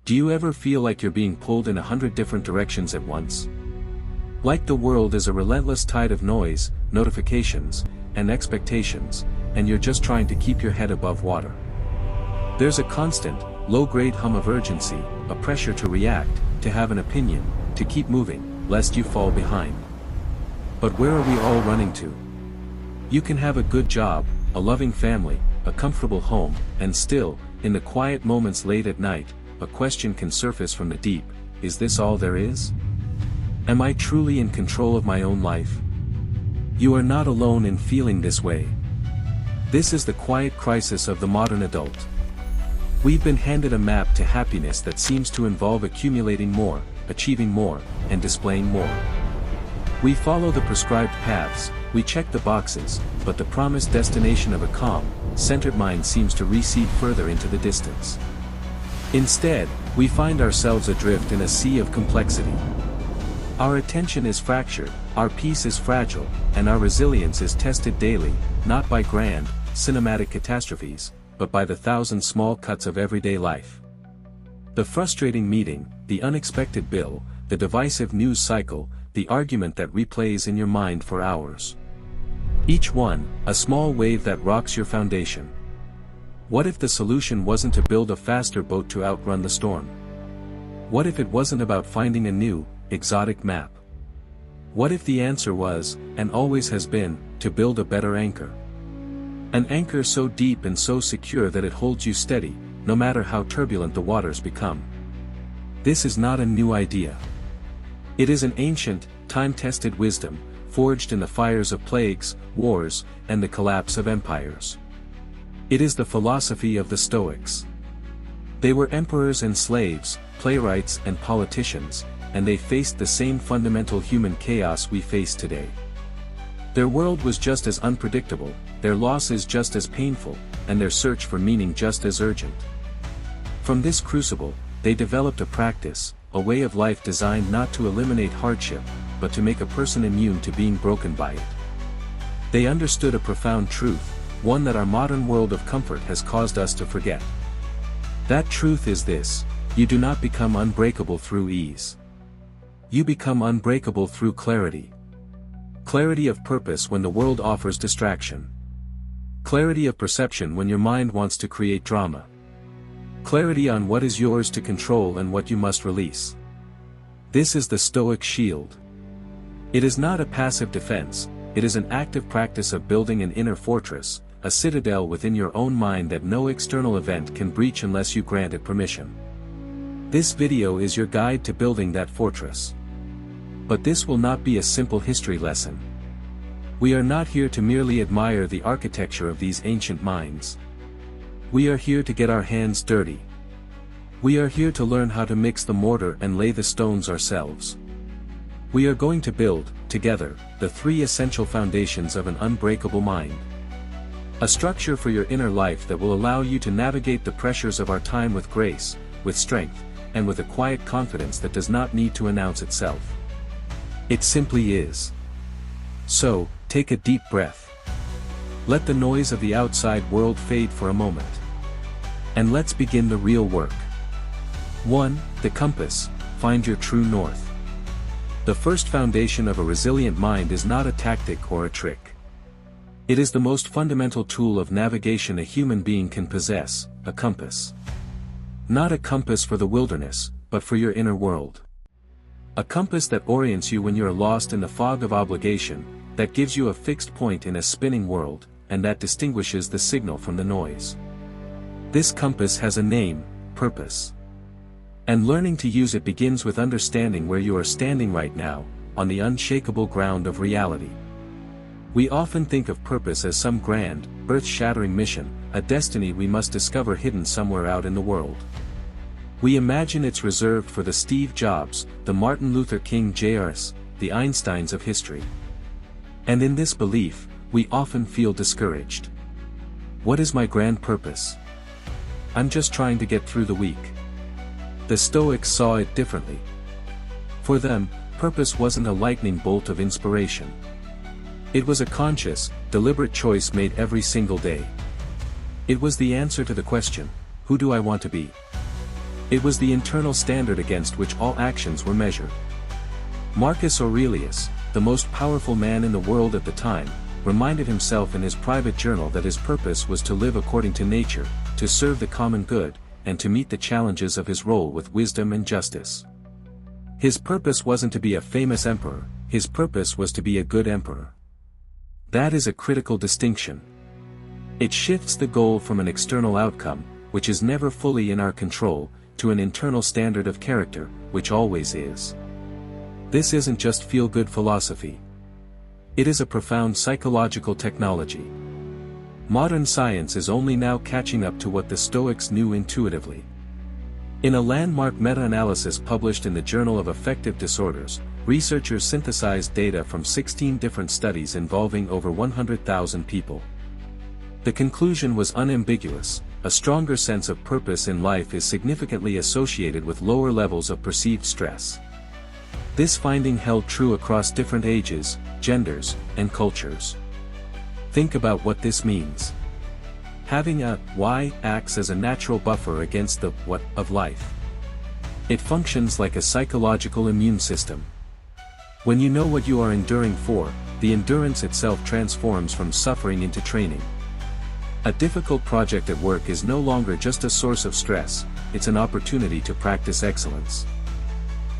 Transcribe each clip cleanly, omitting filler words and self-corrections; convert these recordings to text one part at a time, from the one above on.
Do you ever feel like you're being pulled in 100 different directions at once? Like the world is a relentless tide of noise, notifications, and expectations, and you're just trying to keep your head above water. There's a constant, low-grade hum of urgency, a pressure to react, to have an opinion, to keep moving, lest you fall behind. But where are we all running to? You can have a good job, a loving family, a comfortable home, and still, in the quiet moments late at night, a question can surface from the deep: is this all there is? Am I truly in control of my own life? You are not alone in feeling this way. This is the quiet crisis of the modern adult. We've been handed a map to happiness that seems to involve accumulating more, achieving more, and displaying more. We follow the prescribed paths, we check the boxes, but the promised destination of a calm, centered mind seems to recede further into the distance. Instead, we find ourselves adrift in a sea of complexity. Our attention is fractured, our peace is fragile, and our resilience is tested daily, not by grand, cinematic catastrophes, but by the thousand small cuts of everyday life. The frustrating meeting, the unexpected bill, the divisive news cycle, the argument that replays in your mind for hours. Each one, a small wave that rocks your foundation. What if the solution wasn't to build a faster boat to outrun the storm? What if it wasn't about finding a new, exotic map? What if the answer was, and always has been, to build a better anchor? An anchor so deep and so secure that it holds you steady, no matter how turbulent the waters become. This is not a new idea. It is an ancient, time-tested wisdom, forged in the fires of plagues, wars, and the collapse of empires. It is the philosophy of the Stoics. They were emperors and slaves, playwrights and politicians, and they faced the same fundamental human chaos we face today. Their world was just as unpredictable, their losses just as painful, and their search for meaning just as urgent. From this crucible, they developed a practice, a way of life designed not to eliminate hardship, but to make a person immune to being broken by it. They understood a profound truth, one that our modern world of comfort has caused us to forget. That truth is this: you do not become unbreakable through ease. You become unbreakable through clarity. Clarity of purpose when the world offers distraction. Clarity of perception when your mind wants to create drama. Clarity on what is yours to control and what you must release. This is the Stoic shield. It is not a passive defense, it is an active practice of building an inner fortress, a citadel within your own mind that no external event can breach unless you grant it permission. This video is your guide to building that fortress. But this will not be a simple history lesson. We are not here to merely admire the architecture of these ancient minds. We are here to get our hands dirty. We are here to learn how to mix the mortar and lay the stones ourselves. We are going to build, together, the three essential foundations of an unbreakable mind. A structure for your inner life that will allow you to navigate the pressures of our time with grace, with strength, and with a quiet confidence that does not need to announce itself. It simply is. So, take a deep breath. Let the noise of the outside world fade for a moment. And let's begin the real work. 1. The compass. Find your true north. The first foundation of a resilient mind is not a tactic or a trick. It is the most fundamental tool of navigation a human being can possess, a compass. Not a compass for the wilderness, but for your inner world. A compass that orients you when you are lost in the fog of obligation, that gives you a fixed point in a spinning world, and that distinguishes the signal from the noise. This compass has a name: purpose. And learning to use it begins with understanding where you are standing right now, on the unshakable ground of reality. We often think of purpose as some grand, earth-shattering mission, a destiny we must discover hidden somewhere out in the world. We imagine it's reserved for the Steve Jobs, the Martin Luther King Jr.'s, the Einsteins of history. And in this belief, we often feel discouraged. What is my grand purpose? I'm just trying to get through the week. The Stoics saw it differently. For them, purpose wasn't a lightning bolt of inspiration. It was a conscious, deliberate choice made every single day. It was the answer to the question, who do I want to be? It was the internal standard against which all actions were measured. Marcus Aurelius, the most powerful man in the world at the time, reminded himself in his private journal that his purpose was to live according to nature, to serve the common good, and to meet the challenges of his role with wisdom and justice. His purpose wasn't to be a famous emperor, his purpose was to be a good emperor. That is a critical distinction. It shifts the goal from an external outcome, which is never fully in our control, to an internal standard of character, which always is. This isn't just feel-good philosophy. It is a profound psychological technology. Modern science is only now catching up to what the Stoics knew intuitively. In a landmark meta-analysis published in the Journal of Affective Disorders, researchers synthesized data from 16 different studies involving over 100,000 people. The conclusion was unambiguous: a stronger sense of purpose in life is significantly associated with lower levels of perceived stress. This finding held true across different ages, genders, and cultures. Think about what this means. Having a why acts as a natural buffer against the what of life. It functions like a psychological immune system. When you know what you are enduring for, the endurance itself transforms from suffering into training. A difficult project at work is no longer just a source of stress, it's an opportunity to practice excellence.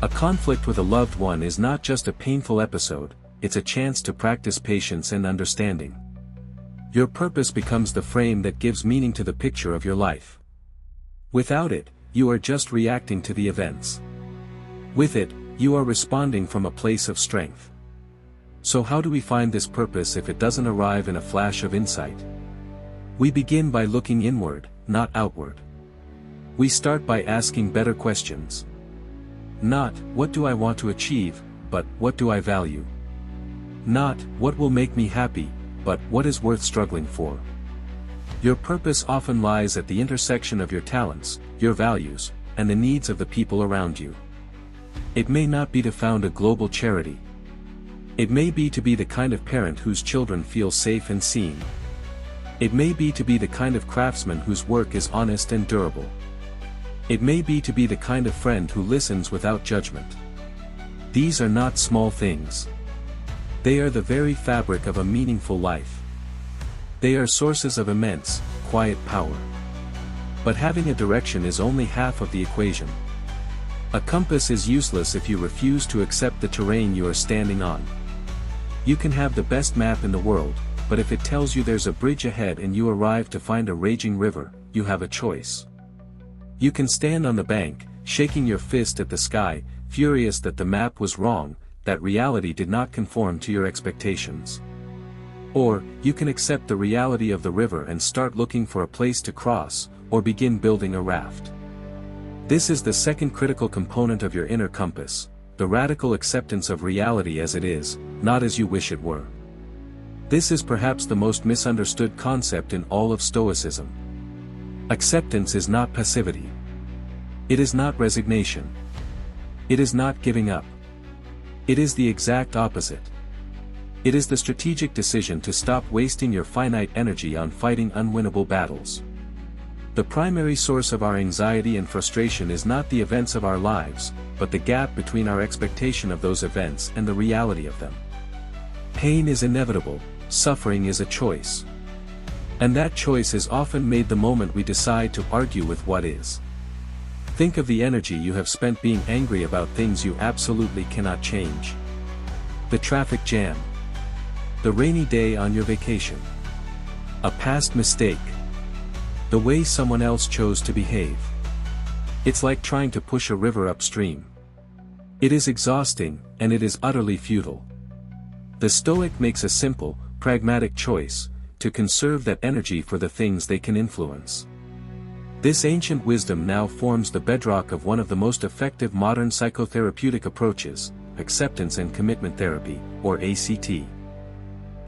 A conflict with a loved one is not just a painful episode, it's a chance to practice patience and understanding. Your purpose becomes the frame that gives meaning to the picture of your life. Without it, you are just reacting to the events. With it, you are responding from a place of strength. So how do we find this purpose if it doesn't arrive in a flash of insight? We begin by looking inward, not outward. We start by asking better questions. Not, what do I want to achieve, but, what do I value? Not, what will make me happy, but, what is worth struggling for? Your purpose often lies at the intersection of your talents, your values, and the needs of the people around you. It may not be to found a global charity. It may be to be the kind of parent whose children feel safe and seen. It may be to be the kind of craftsman whose work is honest and durable. It may be to be the kind of friend who listens without judgment. These are not small things. They are the very fabric of a meaningful life. They are sources of immense, quiet power. But having a direction is only half of the equation. A compass is useless if you refuse to accept the terrain you are standing on. You can have the best map in the world, but if it tells you there's a bridge ahead and you arrive to find a raging river, you have a choice. You can stand on the bank, shaking your fist at the sky, furious that the map was wrong, that reality did not conform to your expectations. Or, you can accept the reality of the river and start looking for a place to cross, or begin building a raft. This is the second critical component of your inner compass, the radical acceptance of reality as it is, not as you wish it were. This is perhaps the most misunderstood concept in all of Stoicism. Acceptance is not passivity. It is not resignation. It is not giving up. It is the exact opposite. It is the strategic decision to stop wasting your finite energy on fighting unwinnable battles. The primary source of our anxiety and frustration is not the events of our lives, but the gap between our expectation of those events and the reality of them. Pain is inevitable, suffering is a choice. And that choice is often made the moment we decide to argue with what is. Think of the energy you have spent being angry about things you absolutely cannot change. The traffic jam. The rainy day on your vacation. A past mistake. The way someone else chose to behave. It's like trying to push a river upstream. It is exhausting, and it is utterly futile. The Stoic makes a simple, pragmatic choice, to conserve that energy for the things they can influence. This ancient wisdom now forms the bedrock of one of the most effective modern psychotherapeutic approaches, acceptance and commitment therapy, or ACT.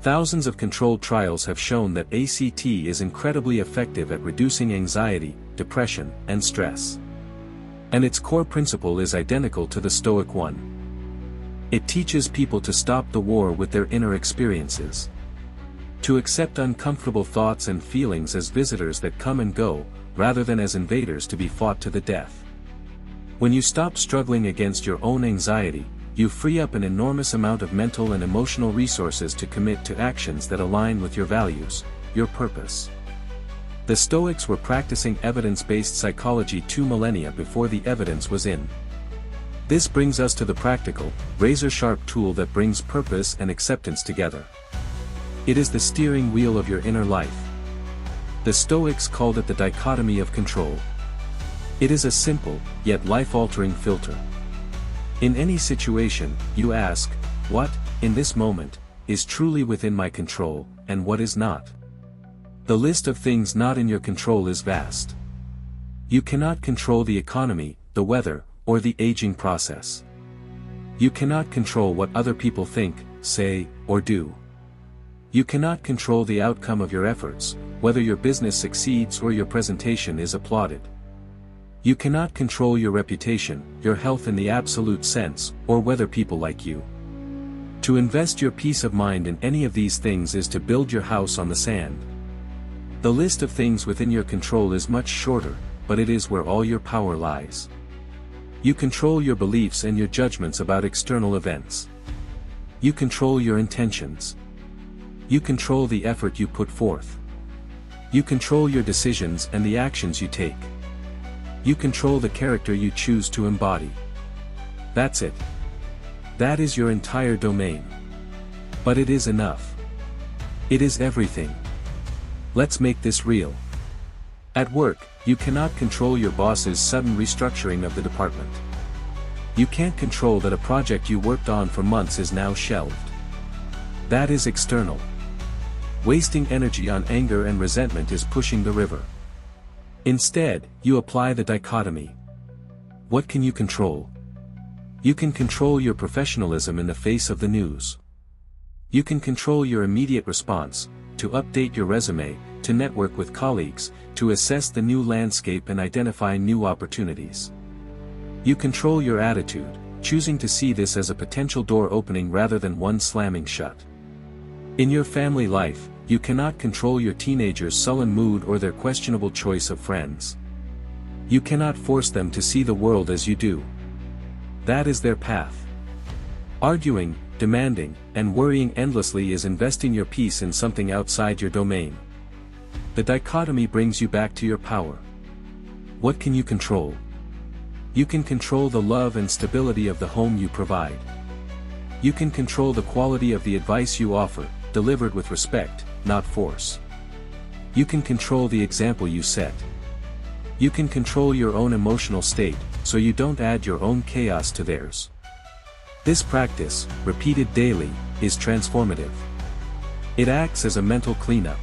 Thousands of controlled trials have shown that ACT is incredibly effective at reducing anxiety, depression, and stress. And its core principle is identical to the Stoic one. It teaches people to stop the war with their inner experiences. To accept uncomfortable thoughts and feelings as visitors that come and go, rather than as invaders to be fought to the death. When you stop struggling against your own anxiety, you free up an enormous amount of mental and emotional resources to commit to actions that align with your values, your purpose. The Stoics were practicing evidence-based psychology 2 millennia before the evidence was in. This brings us to the practical, razor-sharp tool that brings purpose and acceptance together. It is the steering wheel of your inner life. The Stoics called it the dichotomy of control. It is a simple, yet life-altering filter. In any situation, you ask, what, in this moment, is truly within my control, and what is not? The list of things not in your control is vast. You cannot control the economy, the weather, or the aging process. You cannot control what other people think, say, or do. You cannot control the outcome of your efforts, whether your business succeeds or your presentation is applauded. You cannot control your reputation, your health in the absolute sense, or whether people like you. To invest your peace of mind in any of these things is to build your house on the sand. The list of things within your control is much shorter, but it is where all your power lies. You control your beliefs and your judgments about external events. You control your intentions. You control the effort you put forth. You control your decisions and the actions you take. You control the character you choose to embody. That's it. That is your entire domain. But it is enough. It is everything. Let's make this real. At work, you cannot control your boss's sudden restructuring of the department. You can't control that a project you worked on for months is now shelved. That is external. Wasting energy on anger and resentment is pushing the river. Instead, you apply the dichotomy. What can you control? You can control your professionalism in the face of the news. You can control your immediate response, to update your resume, to network with colleagues, to assess the new landscape and identify new opportunities. You control your attitude, choosing to see this as a potential door opening rather than one slamming shut. In your family life, you cannot control your teenager's sullen mood or their questionable choice of friends. You cannot force them to see the world as you do. That is their path. Arguing, demanding, and worrying endlessly is investing your peace in something outside your domain. The dichotomy brings you back to your power. What can you control? You can control the love and stability of the home you provide. You can control the quality of the advice you offer, delivered with respect, not force. You can control the example you set. You can control your own emotional state, so you don't add your own chaos to theirs. This practice, repeated daily, is transformative. It acts as a mental cleanup.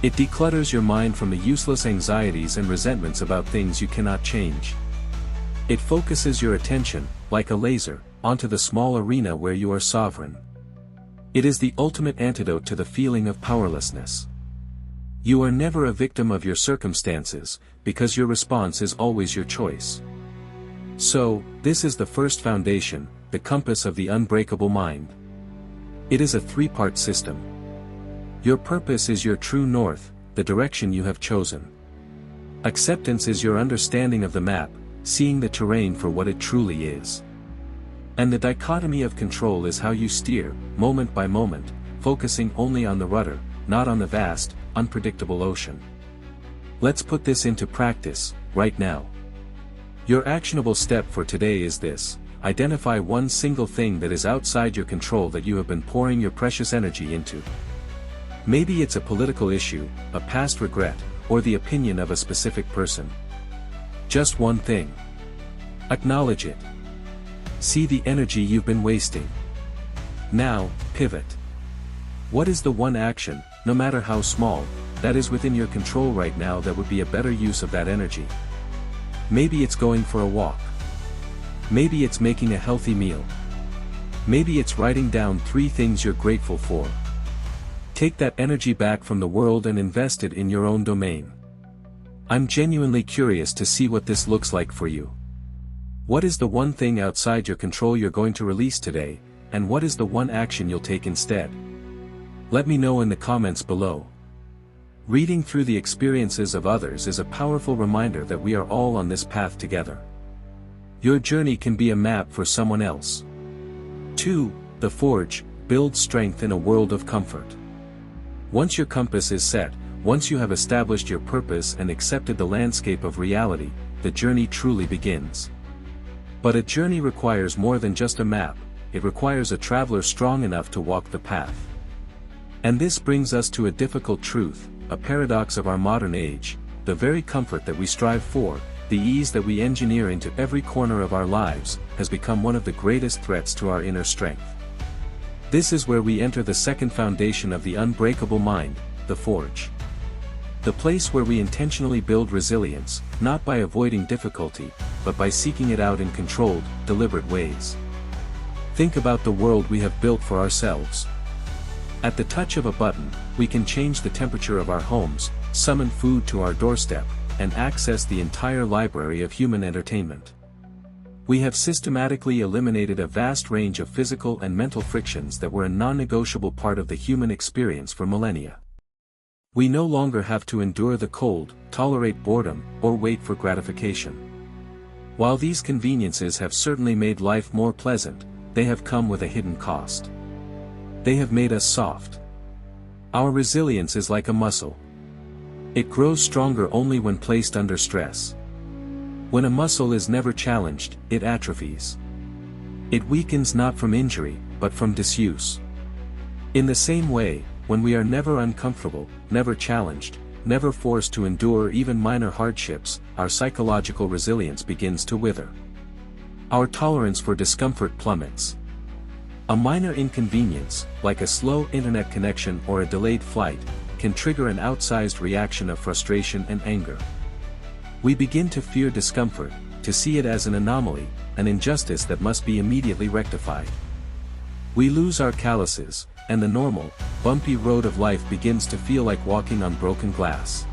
It declutters your mind from the useless anxieties and resentments about things you cannot change. It focuses your attention, like a laser, onto the small arena where you are sovereign. It is the ultimate antidote to the feeling of powerlessness. You are never a victim of your circumstances, because your response is always your choice. So, this is the first foundation, the compass of the unbreakable mind. It is a 3-part system. Your purpose is your true north, the direction you have chosen. Acceptance is your understanding of the map, seeing the terrain for what it truly is. And the dichotomy of control is how you steer, moment by moment, focusing only on the rudder, not on the vast, unpredictable ocean. Let's put this into practice, right now. Your actionable step for today is this: identify one single thing that is outside your control that you have been pouring your precious energy into. Maybe it's a political issue, a past regret, or the opinion of a specific person. Just one thing. Acknowledge it. See the energy you've been wasting. Now, pivot. What is the one action, no matter how small, that is within your control right now that would be a better use of that energy? Maybe it's going for a walk. Maybe it's making a healthy meal. Maybe it's writing down 3 things you're grateful for. Take that energy back from the world and invest it in your own domain. I'm genuinely curious to see what this looks like for you. What is the one thing outside your control you're going to release today, and what is the one action you'll take instead? Let me know in the comments below. Reading through the experiences of others is a powerful reminder that we are all on this path together. Your journey can be a map for someone else. 2. The forge, build strength in a world of comfort. Once your compass is set, once you have established your purpose and accepted the landscape of reality, the journey truly begins. But a journey requires more than just a map, it requires a traveler strong enough to walk the path. And this brings us to a difficult truth, a paradox of our modern age: the very comfort that we strive for, the ease that we engineer into every corner of our lives, has become one of the greatest threats to our inner strength. This is where we enter the second foundation of the unbreakable mind, the forge. The place where we intentionally build resilience, not by avoiding difficulty, but by seeking it out in controlled, deliberate ways. Think about the world we have built for ourselves. At the touch of a button, we can change the temperature of our homes, summon food to our doorstep, and access the entire library of human entertainment. We have systematically eliminated a vast range of physical and mental frictions that were a non-negotiable part of the human experience for millennia. We no longer have to endure the cold, tolerate boredom, or wait for gratification. While these conveniences have certainly made life more pleasant, they have come with a hidden cost. They have made us soft. Our resilience is like a muscle. It grows stronger only when placed under stress. When a muscle is never challenged, it atrophies. It weakens not from injury, but from disuse. In the same way, when we are never uncomfortable, never challenged, never forced to endure even minor hardships, our psychological resilience begins to wither. Our tolerance for discomfort plummets. A minor inconvenience, like a slow internet connection or a delayed flight, can trigger an outsized reaction of frustration and anger. We begin to fear discomfort, to see it as an anomaly, an injustice that must be immediately rectified. We lose our calluses, and the normal, bumpy road of life begins to feel like walking on broken glass.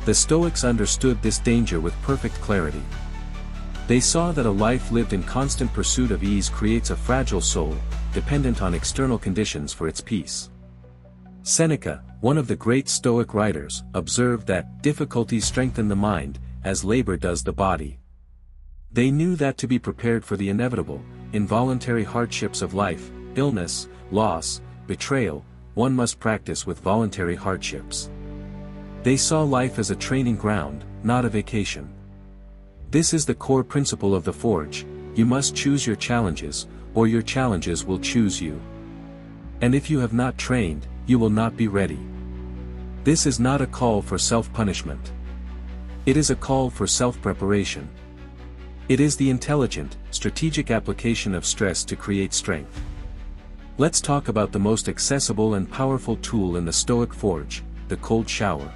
The Stoics understood this danger with perfect clarity. They saw that a life lived in constant pursuit of ease creates a fragile soul, dependent on external conditions for its peace. Seneca, one of the great Stoic writers, observed that difficulties strengthen the mind, as labor does the body. They knew that to be prepared for the inevitable, involuntary hardships of life, illness, loss, betrayal, one must practice with voluntary hardships. They saw life as a training ground, not a vacation. This is the core principle of the forge: you must choose your challenges, or your challenges will choose you. And if you have not trained, you will not be ready. This is not a call for self-punishment. It is a call for self-preparation. It is the intelligent, strategic application of stress to create strength. Let's talk about the most accessible and powerful tool in the Stoic forge, the cold shower.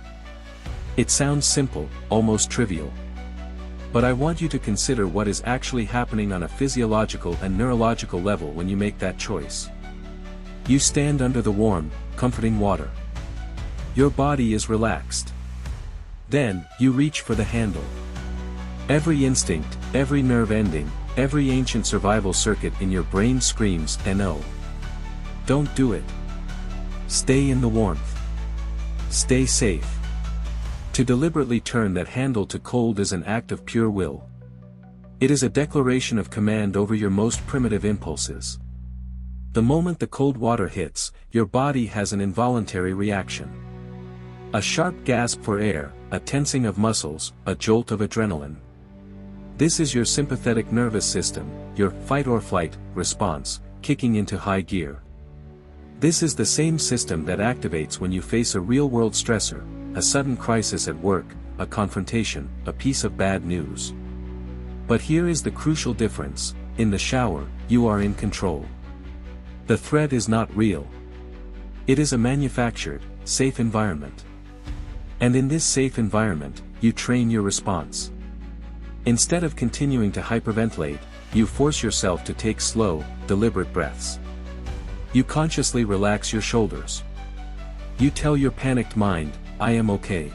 It sounds simple, almost trivial. But I want you to consider what is actually happening on a physiological and neurological level when you make that choice. You stand under the warm, comforting water. Your body is relaxed. Then, you reach for the handle. Every instinct, every nerve ending, every ancient survival circuit in your brain screams, "No. Don't do it. Stay in the warmth. Stay safe." To deliberately turn that handle to cold is an act of pure will. It is a declaration of command over your most primitive impulses. The moment the cold water hits, your body has an involuntary reaction. A sharp gasp for air, a tensing of muscles, a jolt of adrenaline. This is your sympathetic nervous system, your fight-or-flight response, kicking into high gear. This is the same system that activates when you face a real-world stressor, a sudden crisis at work, a confrontation, a piece of bad news. But here is the crucial difference: in the shower, you are in control. The threat is not real. It is a manufactured, safe environment. And in this safe environment, you train your response. Instead of continuing to hyperventilate, you force yourself to take slow, deliberate breaths. You consciously relax your shoulders. You tell your panicked mind, "I am okay.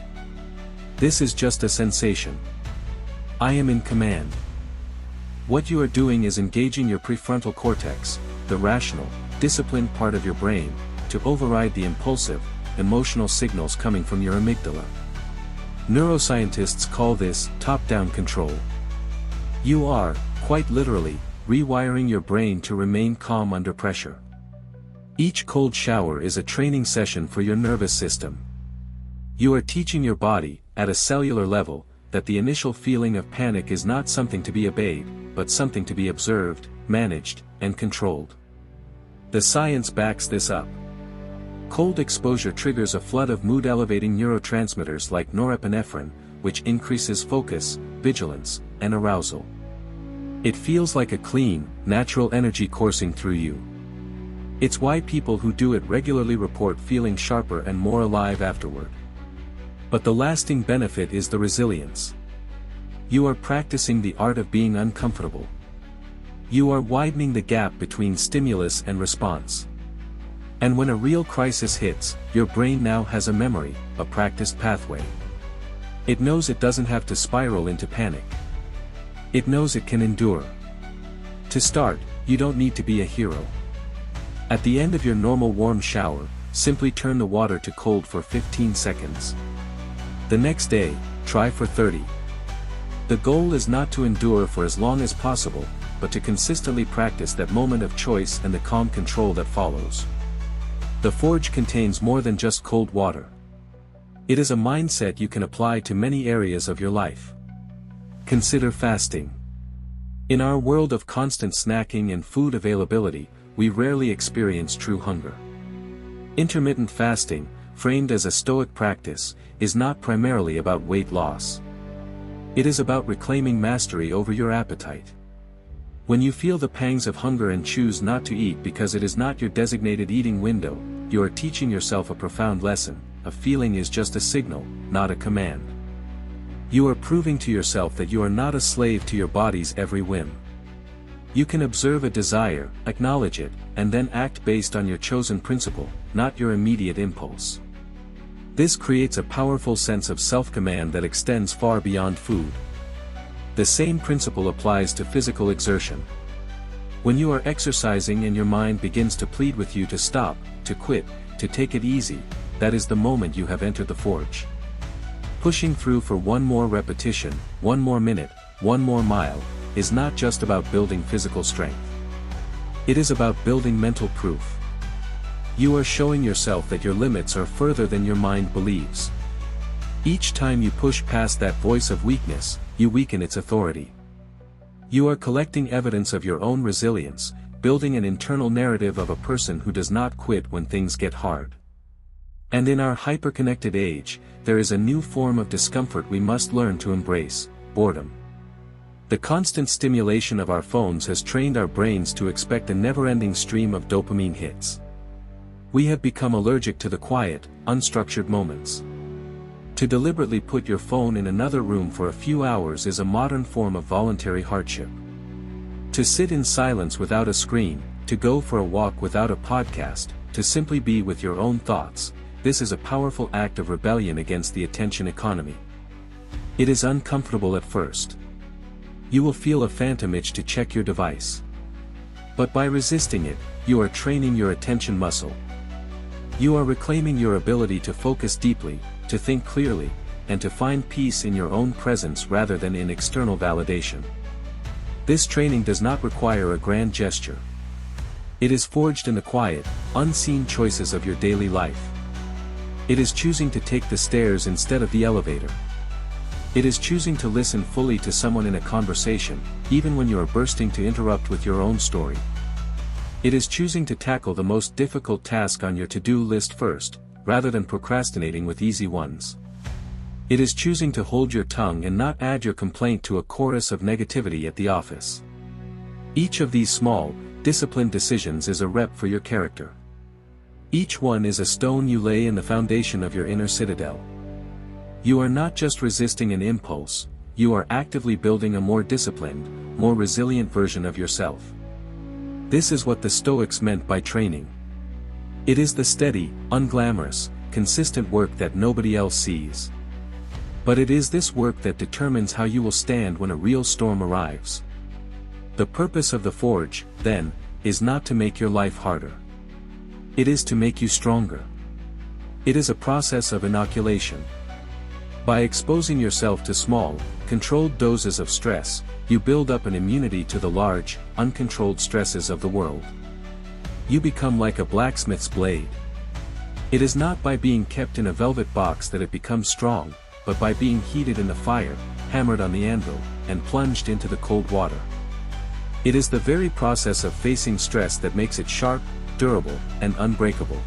This is just a sensation. I am in command." What you are doing is engaging your prefrontal cortex, the rational, disciplined part of your brain, to override the impulsive, emotional signals coming from your amygdala. Neuroscientists call this top-down control. You are, quite literally, rewiring your brain to remain calm under pressure. Each cold shower is a training session for your nervous system. You are teaching your body, at a cellular level, that the initial feeling of panic is not something to be obeyed, but something to be observed, managed, and controlled. The science backs this up. Cold exposure triggers a flood of mood-elevating neurotransmitters like norepinephrine, which increases focus, vigilance, and arousal. It feels like a clean, natural energy coursing through you. It's why people who do it regularly report feeling sharper and more alive afterward. But the lasting benefit is the resilience. You are practicing the art of being uncomfortable. You are widening the gap between stimulus and response. And when a real crisis hits, your brain now has a memory, a practiced pathway. It knows it doesn't have to spiral into panic. It knows it can endure. To start, you don't need to be a hero. At the end of your normal warm shower, simply turn the water to cold for 15 seconds. The next day, try for 30. The goal is not to endure for as long as possible, but to consistently practice that moment of choice and the calm control that follows. The forge contains more than just cold water. It is a mindset you can apply to many areas of your life. Consider fasting. In our world of constant snacking and food availability, we rarely experience true hunger. Intermittent fasting, framed as a Stoic practice, is not primarily about weight loss. It is about reclaiming mastery over your appetite. When you feel the pangs of hunger and choose not to eat because it is not your designated eating window, you are teaching yourself a profound lesson. A feeling is just a signal, not a command. You are proving to yourself that you are not a slave to your body's every whim. You can observe a desire, acknowledge it, and then act based on your chosen principle, not your immediate impulse. This creates a powerful sense of self-command that extends far beyond food. The same principle applies to physical exertion. When you are exercising and your mind begins to plead with you to stop, to quit, to take it easy, that is the moment you have entered the forge. Pushing through for one more repetition, one more minute, one more mile, is not just about building physical strength. It is about building mental proof. You are showing yourself that your limits are further than your mind believes. Each time you push past that voice of weakness, you weaken its authority. You are collecting evidence of your own resilience, building an internal narrative of a person who does not quit when things get hard. And in our hyper-connected age, there is a new form of discomfort we must learn to embrace: boredom. The constant stimulation of our phones has trained our brains to expect a never-ending stream of dopamine hits. We have become allergic to the quiet, unstructured moments. To deliberately put your phone in another room for a few hours is a modern form of voluntary hardship. To sit in silence without a screen, to go for a walk without a podcast, to simply be with your own thoughts, this is a powerful act of rebellion against the attention economy. It is uncomfortable at first. You will feel a phantom itch to check your device. But by resisting it, you are training your attention muscle. You are reclaiming your ability to focus deeply, to think clearly, and to find peace in your own presence rather than in external validation. This training does not require a grand gesture. It is forged in the quiet, unseen choices of your daily life. It is choosing to take the stairs instead of the elevator. It is choosing to listen fully to someone in a conversation, even when you are bursting to interrupt with your own story. It is choosing to tackle the most difficult task on your to-do list first, rather than procrastinating with easy ones. It is choosing to hold your tongue and not add your complaint to a chorus of negativity at the office. Each of these small, disciplined decisions is a rep for your character. Each one is a stone you lay in the foundation of your inner citadel. You are not just resisting an impulse, you are actively building a more disciplined, more resilient version of yourself. This is what the Stoics meant by training. It is the steady, unglamorous, consistent work that nobody else sees. But it is this work that determines how you will stand when a real storm arrives. The purpose of the forge, then, is not to make your life harder. It is to make you stronger. It is a process of inoculation. By exposing yourself to small, controlled doses of stress, you build up an immunity to the large, uncontrolled stresses of the world. You become like a blacksmith's blade. It is not by being kept in a velvet box that it becomes strong, but by being heated in the fire, hammered on the anvil, and plunged into the cold water. It is the very process of facing stress that makes it sharp, durable, and unbreakable.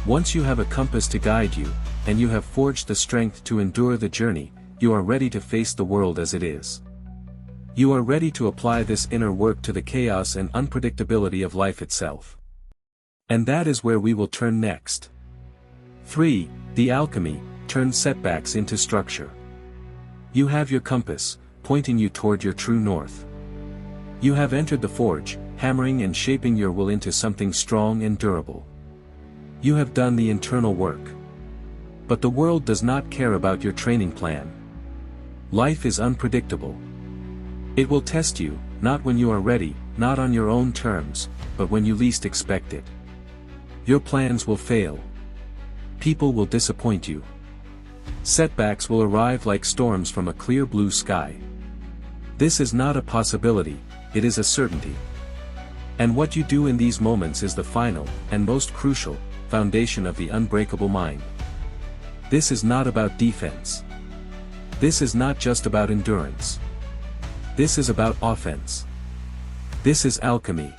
Once you have a compass to guide you, and you have forged the strength to endure the journey, you are ready to face the world as it is. You are ready to apply this inner work to the chaos and unpredictability of life itself. And that is where we will turn next. 3. The alchemy turns setbacks into structure. You have your compass, pointing you toward your true north. You have entered the forge, hammering and shaping your will into something strong and durable. You have done the internal work. But the world does not care about your training plan. Life is unpredictable. It will test you, not when you are ready, not on your own terms, but when you least expect it. Your plans will fail. People will disappoint you. Setbacks will arrive like storms from a clear blue sky. This is not a possibility, it is a certainty. And what you do in these moments is the final, and most crucial, foundation of the unbreakable mind. This is not about defense. This is not just about endurance. This is about offense. This is alchemy.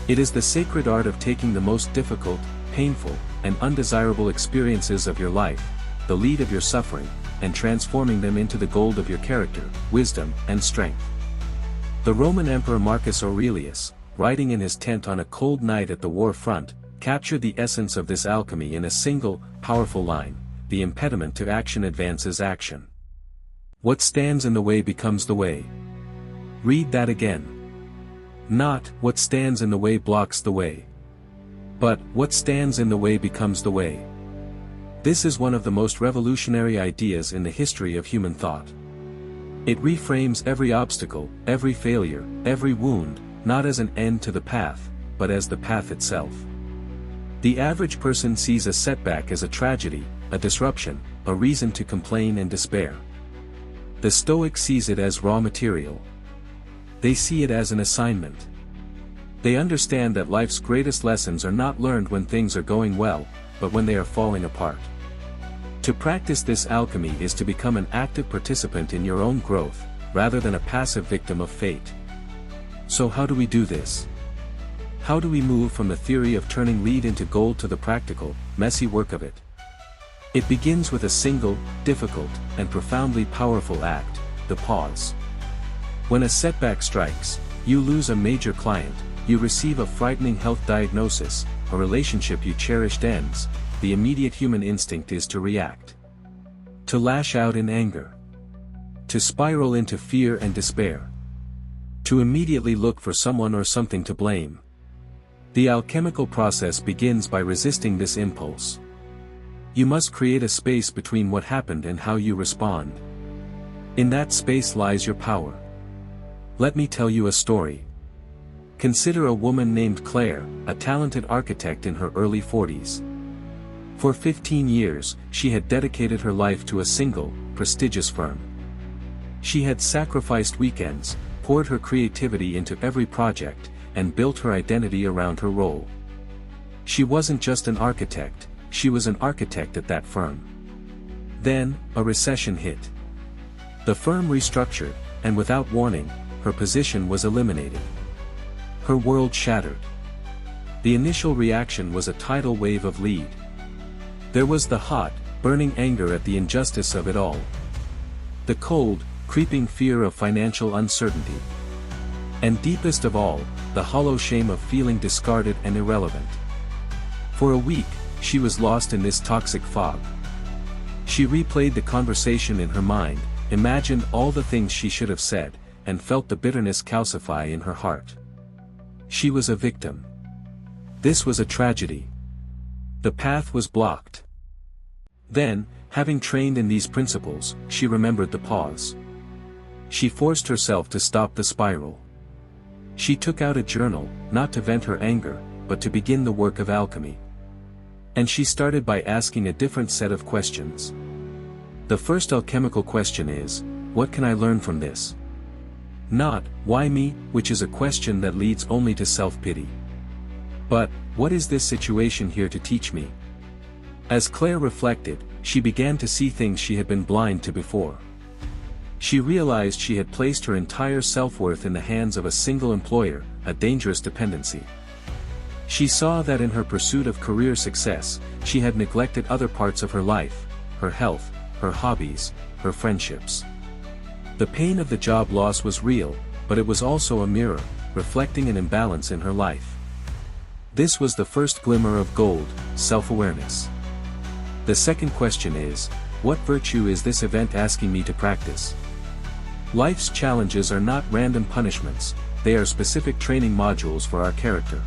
It is the sacred art of taking the most difficult, painful, and undesirable experiences of your life, the lead of your suffering, and transforming them into the gold of your character, wisdom, and strength. The Roman Emperor Marcus Aurelius, riding in his tent on a cold night at the war front, captured the essence of this alchemy in a single, powerful line: the impediment to action advances action. What stands in the way becomes the way. Read that again. Not, what stands in the way blocks the way. But, what stands in the way becomes the way. This is one of the most revolutionary ideas in the history of human thought. It reframes every obstacle, every failure, every wound, not as an end to the path, but as the path itself. The average person sees a setback as a tragedy, a disruption, a reason to complain and despair. The Stoic sees it as raw material. They see it as an assignment. They understand that life's greatest lessons are not learned when things are going well, but when they are falling apart. To practice this alchemy is to become an active participant in your own growth, rather than a passive victim of fate. So how do we do this? How do we move from the theory of turning lead into gold to the practical, messy work of it? It begins with a single, difficult, and profoundly powerful act: the pause. When a setback strikes, you lose a major client, you receive a frightening health diagnosis, a relationship you cherished ends, the immediate human instinct is to react. To lash out in anger. To spiral into fear and despair. To immediately look for someone or something to blame. The alchemical process begins by resisting this impulse. You must create a space between what happened and how you respond. In that space lies your power. Let me tell you a story. Consider a woman named Claire, a talented architect in her early 40s. For 15 years, she had dedicated her life to a single, prestigious firm. She had sacrificed weekends, poured her creativity into every project, and built her identity around her role. She wasn't just an architect, she was an architect at that firm. Then, a recession hit. The firm restructured, and without warning, her position was eliminated. Her world shattered. The initial reaction was a tidal wave of lead. There was the hot, burning anger at the injustice of it all. The cold, creeping fear of financial uncertainty. And deepest of all, the hollow shame of feeling discarded and irrelevant. For a week, she was lost in this toxic fog. She replayed the conversation in her mind, imagined all the things she should have said, and felt the bitterness calcify in her heart. She was a victim. This was a tragedy. The path was blocked. Then, having trained in these principles, she remembered the pause. She forced herself to stop the spiral. She took out a journal, not to vent her anger, but to begin the work of alchemy. And she started by asking a different set of questions. The first alchemical question is, what can I learn from this? Not, why me, which is a question that leads only to self-pity. But, what is this situation here to teach me? As Claire reflected, she began to see things she had been blind to before. She realized she had placed her entire self-worth in the hands of a single employer, a dangerous dependency. She saw that in her pursuit of career success, she had neglected other parts of her life, her health, her hobbies, her friendships. The pain of the job loss was real, but it was also a mirror, reflecting an imbalance in her life. This was the first glimmer of gold, self-awareness. The second question is, what virtue is this event asking me to practice? Life's challenges are not random punishments, they are specific training modules for our character.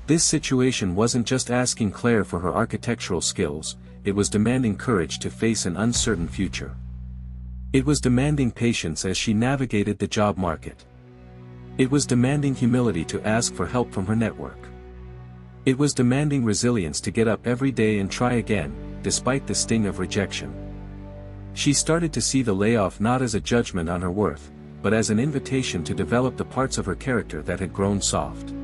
This situation wasn't just asking Claire for her architectural skills, it was demanding courage to face an uncertain future. It was demanding patience as she navigated the job market. It was demanding humility to ask for help from her network. It was demanding resilience to get up every day and try again, despite the sting of rejection. She started to see the layoff not as a judgment on her worth, but as an invitation to develop the parts of her character that had grown soft.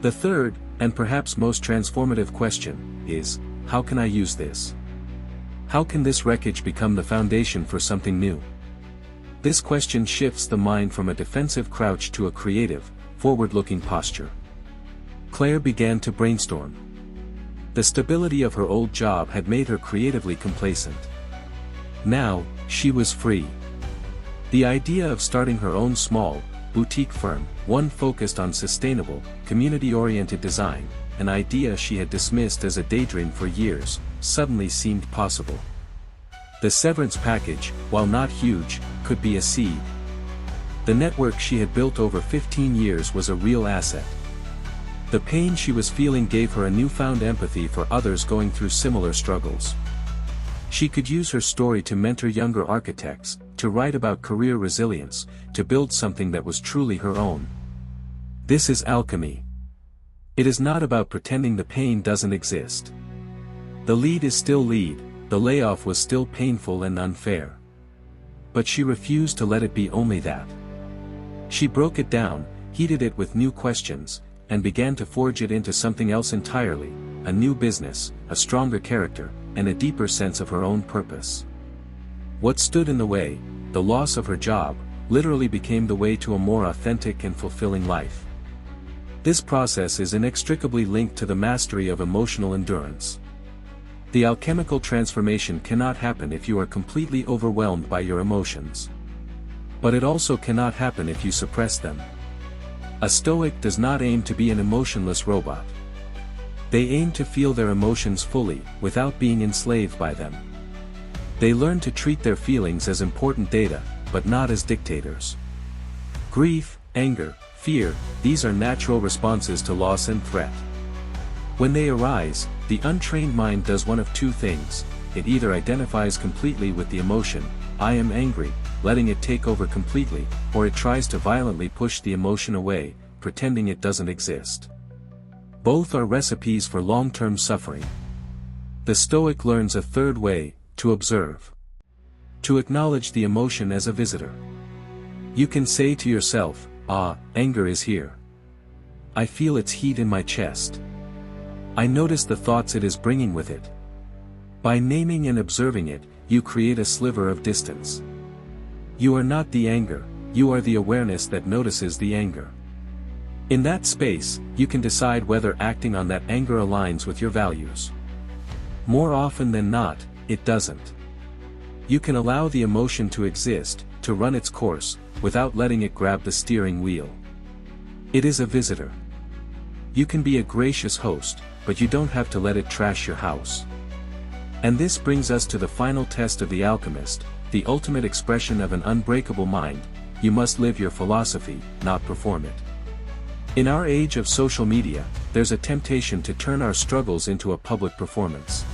The third, and perhaps most transformative question, is, how can I use this? How can this wreckage become the foundation for something new? This question shifts the mind from a defensive crouch to a creative, forward-looking posture. Claire began to brainstorm. The stability of her old job had made her creatively complacent. Now, she was free. The idea of starting her own small, boutique firm, one focused on sustainable, community-oriented design, an idea she had dismissed as a daydream for years, suddenly seemed possible. The severance package, while not huge, could be a seed. The network she had built over 15 years was a real asset. The pain she was feeling gave her a newfound empathy for others going through similar struggles. She could use her story to mentor younger architects, to write about career resilience, to build something that was truly her own. This is alchemy. It is not about pretending the pain doesn't exist. The lead is still lead, the layoff was still painful and unfair. But she refused to let it be only that. She broke it down, heated it with new questions, and began to forge it into something else entirely, a new business, a stronger character, and a deeper sense of her own purpose. What stood in the way, the loss of her job, literally became the way to a more authentic and fulfilling life. This process is inextricably linked to the mastery of emotional endurance. The alchemical transformation cannot happen if you are completely overwhelmed by your emotions. But it also cannot happen if you suppress them. A Stoic does not aim to be an emotionless robot. They aim to feel their emotions fully, without being enslaved by them. They learn to treat their feelings as important data, but not as dictators. Grief, anger, fear, these are natural responses to loss and threat. When they arise, the untrained mind does one of two things: it either identifies completely with the emotion, I am angry, letting it take over completely, or it tries to violently push the emotion away, pretending it doesn't exist. Both are recipes for long-term suffering. The Stoic learns a third way: to observe. To acknowledge the emotion as a visitor. You can say to yourself, anger is here. I feel its heat in my chest. I notice the thoughts it is bringing with it. By naming and observing it, you create a sliver of distance. You are not the anger, you are the awareness that notices the anger. In that space, you can decide whether acting on that anger aligns with your values. More often than not, it doesn't. You can allow the emotion to exist, to run its course, without letting it grab the steering wheel. It is a visitor. You can be a gracious host, but you don't have to let it trash your house. And this brings us to the final test of the alchemist, the ultimate expression of an unbreakable mind: you must live your philosophy, not perform it. In our age of social media, there's a temptation to turn our struggles into a public performance.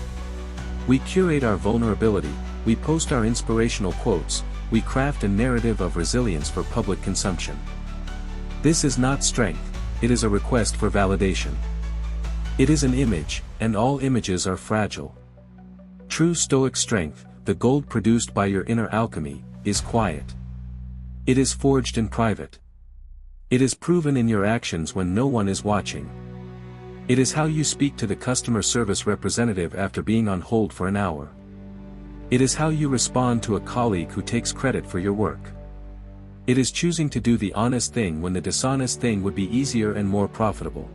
We curate our vulnerability, we post our inspirational quotes, we craft a narrative of resilience for public consumption. This is not strength, it is a request for validation. It is an image, and all images are fragile. True Stoic strength, the gold produced by your inner alchemy, is quiet. It is forged in private. It is proven in your actions when no one is watching. It is how you speak to the customer service representative after being on hold for an hour. It is how you respond to a colleague who takes credit for your work. It is choosing to do the honest thing when the dishonest thing would be easier and more profitable.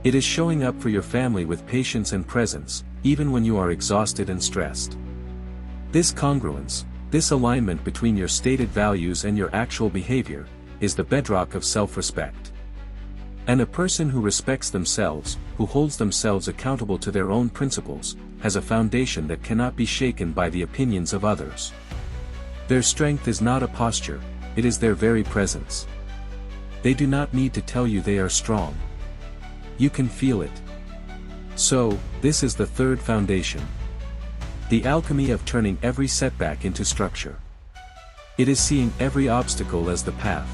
It is showing up for your family with patience and presence, even when you are exhausted and stressed. This congruence, this alignment between your stated values and your actual behavior, is the bedrock of self-respect. And a person who respects themselves, who holds themselves accountable to their own principles, has a foundation that cannot be shaken by the opinions of others. Their strength is not a posture, it is their very presence. They do not need to tell you they are strong. You can feel it. So, this is the third foundation. The alchemy of turning every setback into structure. It is seeing every obstacle as the path.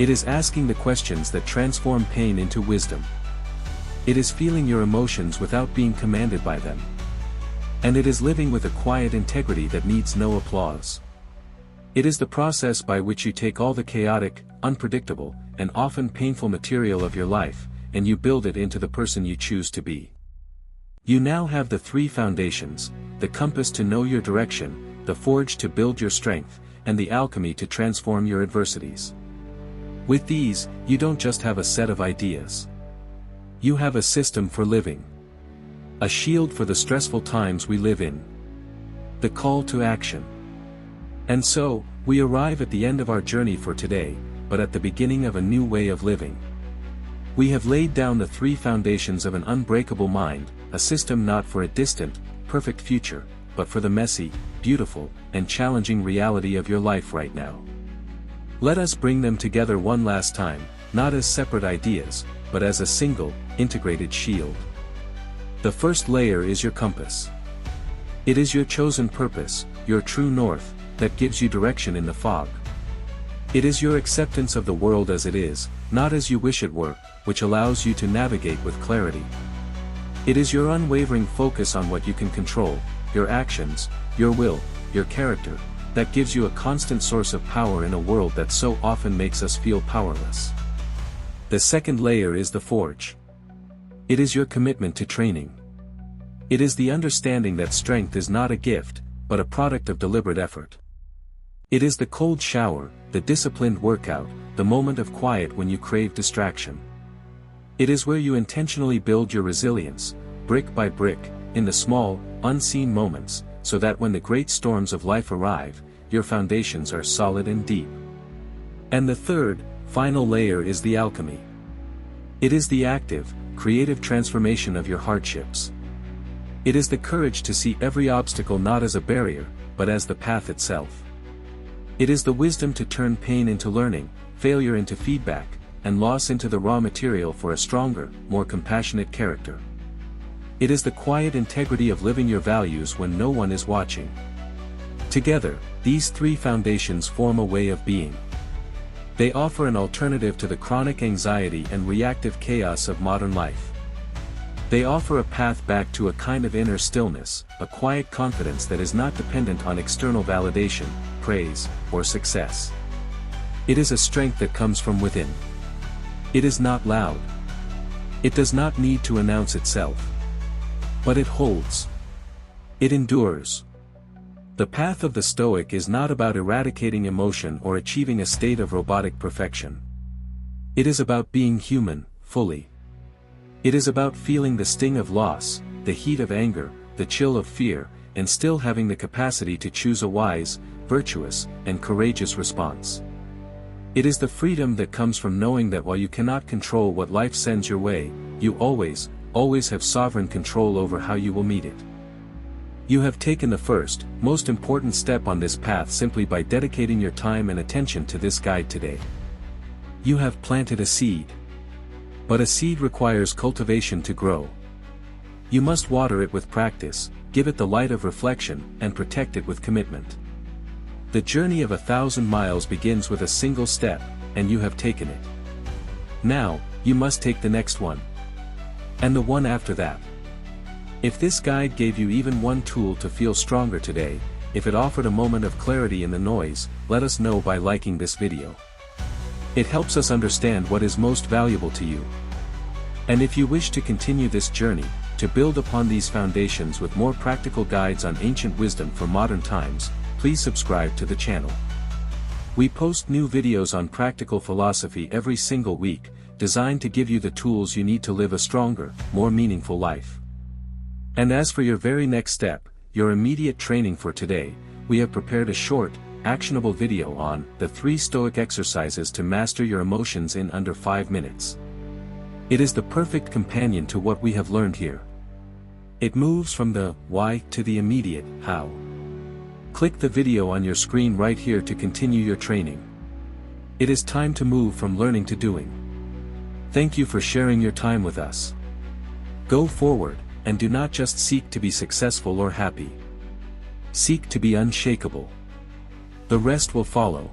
It is asking the questions that transform pain into wisdom. It is feeling your emotions without being commanded by them. And it is living with a quiet integrity that needs no applause. It is the process by which you take all the chaotic, unpredictable, and often painful material of your life, and you build it into the person you choose to be. You now have the three foundations: the compass to know your direction, the forge to build your strength, and the alchemy to transform your adversities. With these, you don't just have a set of ideas. You have a system for living. A shield for the stressful times we live in. The call to action. And so, we arrive at the end of our journey for today, but at the beginning of a new way of living. We have laid down the three foundations of an unbreakable mind, a system not for a distant, perfect future, but for the messy, beautiful, and challenging reality of your life right now. Let us bring them together one last time, not as separate ideas, but as a single, integrated shield. The first layer is your compass. It is your chosen purpose, your true north, that gives you direction in the fog. It is your acceptance of the world as it is, not as you wish it were, which allows you to navigate with clarity. It is your unwavering focus on what you can control, your actions, your will, your character, that gives you a constant source of power in a world that so often makes us feel powerless. The second layer is the forge. It is your commitment to training. It is the understanding that strength is not a gift, but a product of deliberate effort. It is the cold shower, the disciplined workout, the moment of quiet when you crave distraction. It is where you intentionally build your resilience, brick by brick, in the small, unseen moments, so that when the great storms of life arrive, your foundations are solid and deep. And the third, final layer is the alchemy. It is the active, creative transformation of your hardships. It is the courage to see every obstacle not as a barrier, but as the path itself. It is the wisdom to turn pain into learning, failure into feedback, and loss into the raw material for a stronger, more compassionate character. It is the quiet integrity of living your values when no one is watching. Together, these three foundations form a way of being. They offer an alternative to the chronic anxiety and reactive chaos of modern life. They offer a path back to a kind of inner stillness, a quiet confidence that is not dependent on external validation, praise, or success. It is a strength that comes from within. It is not loud. It does not need to announce itself. But it holds. It endures. The path of the Stoic is not about eradicating emotion or achieving a state of robotic perfection. It is about being human, fully. It is about feeling the sting of loss, the heat of anger, the chill of fear, and still having the capacity to choose a wise, virtuous, and courageous response. It is the freedom that comes from knowing that while you cannot control what life sends your way, you always have sovereign control over how you will meet it. You have taken the first, most important step on this path simply by dedicating your time and attention to this guide today. You have planted a seed. But a seed requires cultivation to grow. You must water it with practice, give it the light of reflection, and protect it with commitment. The journey of 1,000 miles begins with a single step, and you have taken it. Now, you must take the next one. And the one after that. If this guide gave you even one tool to feel stronger today, if it offered a moment of clarity in the noise, let us know by liking this video. It helps us understand what is most valuable to you. And if you wish to continue this journey, to build upon these foundations with more practical guides on ancient wisdom for modern times, please subscribe to the channel. We post new videos on practical philosophy every single week, designed to give you the tools you need to live a stronger, more meaningful life. And as for your very next step, your immediate training for today, we have prepared a short, actionable video on the 3 Stoic exercises to master your emotions in under 5 minutes. It is the perfect companion to what we have learned here. It moves from the why to the immediate how. Click the video on your screen right here to continue your training. It is time to move from learning to doing. Thank you for sharing your time with us. Go forward, and do not just seek to be successful or happy. Seek to be unshakable. The rest will follow.